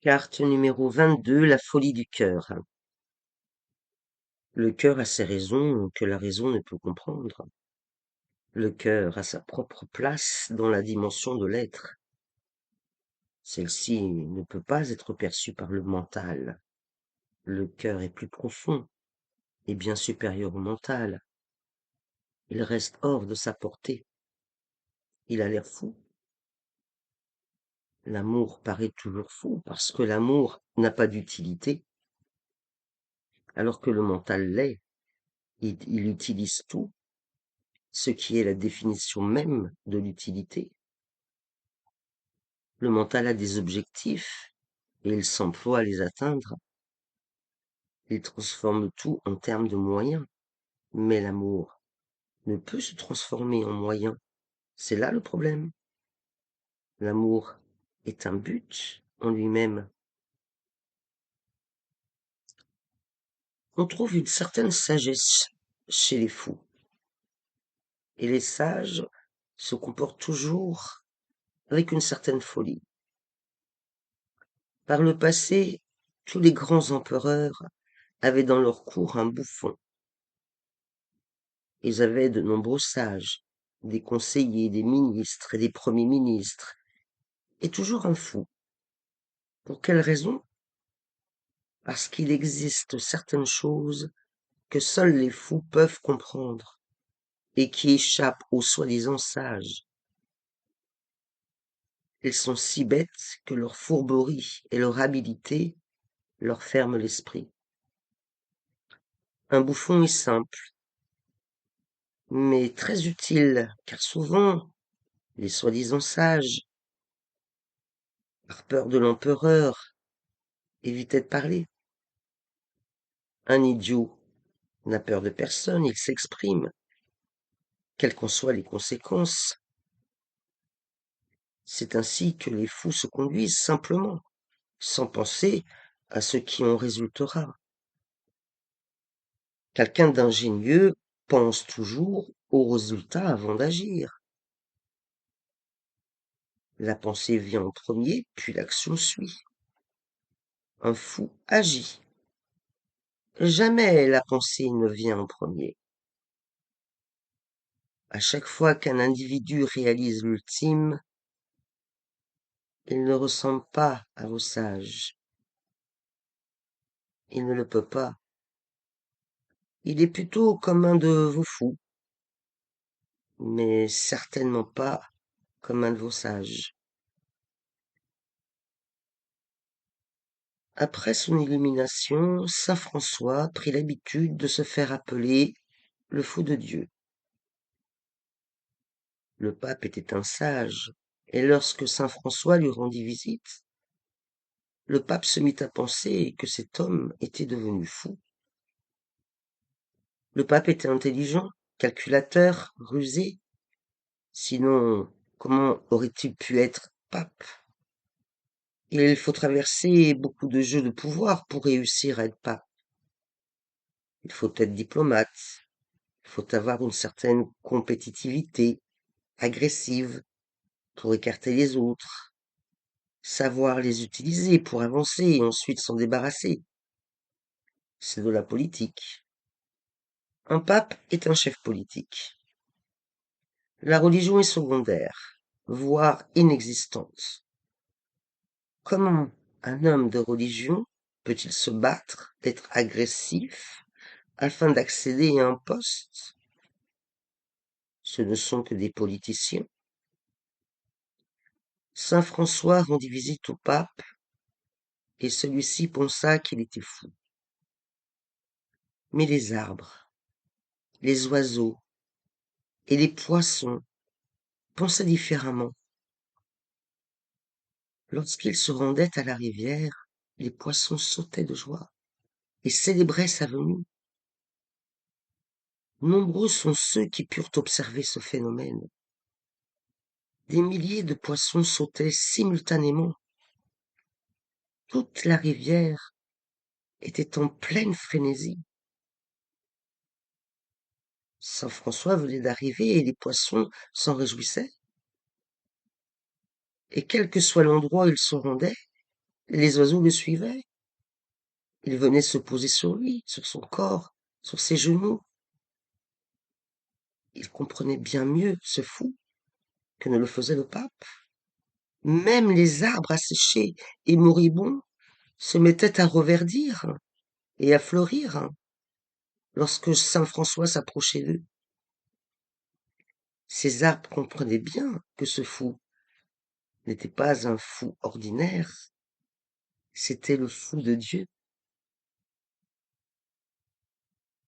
Carte numéro 22, la folie du cœur. Le cœur a ses raisons que la raison ne peut comprendre. Le cœur a sa propre place dans la dimension de l'être. Celle-ci ne peut pas être perçue par le mental. Le cœur est plus profond et bien supérieur au mental. Il reste hors de sa portée. Il a l'air fou. L'amour paraît toujours fou parce que l'amour n'a pas d'utilité, alors que le mental l'est. Il utilise tout, ce qui est la définition même de l'utilité. Le mental a des objectifs et il s'emploie à les atteindre. Il transforme tout en termes de moyens. Mais l'amour ne peut se transformer en moyen. C'est là le problème. L'amour est un but en lui-même. On trouve une certaine sagesse chez les fous. Et les sages se comportent toujours avec une certaine folie. Par le passé, tous les grands empereurs avaient dans leur cour un bouffon. Ils avaient de nombreux sages, des conseillers, des ministres et des premiers ministres, et toujours un fou. Pour quelle raison? Parce qu'il existe certaines choses que seuls les fous peuvent comprendre, et qui échappent aux soi-disant sages. Ils sont si bêtes que leur fourberie et leur habileté leur ferment l'esprit. Un bouffon est simple, mais très utile, car souvent, les soi-disant sages, par peur de l'empereur, évitaient de parler. Un idiot n'a peur de personne, il s'exprime, quelles qu'en soient les conséquences. C'est ainsi que les fous se conduisent simplement, sans penser à ce qui en résultera. Quelqu'un d'ingénieux pense toujours au résultat avant d'agir. La pensée vient en premier, puis l'action suit. Un fou agit. Jamais la pensée ne vient en premier. À chaque fois qu'un individu réalise l'ultime, il ne ressemble pas à vos sages. Il ne le peut pas. Il est plutôt comme un de vos fous, mais certainement pas comme un de vos sages. Après son illumination, saint François prit l'habitude de se faire appeler le fou de Dieu. Le pape était un sage, et lorsque saint François lui rendit visite, le pape se mit à penser que cet homme était devenu fou. Le pape était intelligent, calculateur, rusé. Sinon, comment aurait-il pu être pape? Il faut traverser beaucoup de jeux de pouvoir pour réussir à être pape. Il faut être diplomate, il faut avoir une certaine compétitivité, agressive, pour écarter les autres, savoir les utiliser pour avancer et ensuite s'en débarrasser. C'est de la politique. Un pape est un chef politique. La religion est secondaire, voire inexistante. Comment un homme de religion peut-il se battre, être agressif, afin d'accéder à un poste? Ce ne sont que des politiciens. Saint François rendit visite au pape, et celui-ci pensa qu'il était fou. Mais les arbres, les oiseaux et les poissons pensaient différemment. Lorsqu'il se rendait à la rivière, les poissons sautaient de joie et célébraient sa venue. Nombreux sont ceux qui purent observer ce phénomène. Des milliers de poissons sautaient simultanément. Toute la rivière était en pleine frénésie. Saint François venait d'arriver et les poissons s'en réjouissaient. Et quel que soit l'endroit où ils se rendaient, Les oiseaux le suivaient. Ils venaient se poser sur lui, sur son corps, sur ses genoux. Il comprenait bien mieux, ce fou, que ne le faisait le pape. Même les arbres asséchés et moribonds se mettaient à reverdir et à fleurir lorsque saint François s'approchait d'eux. Ces arbres comprenaient bien que ce fou n'était pas un fou ordinaire, c'était le fou de Dieu.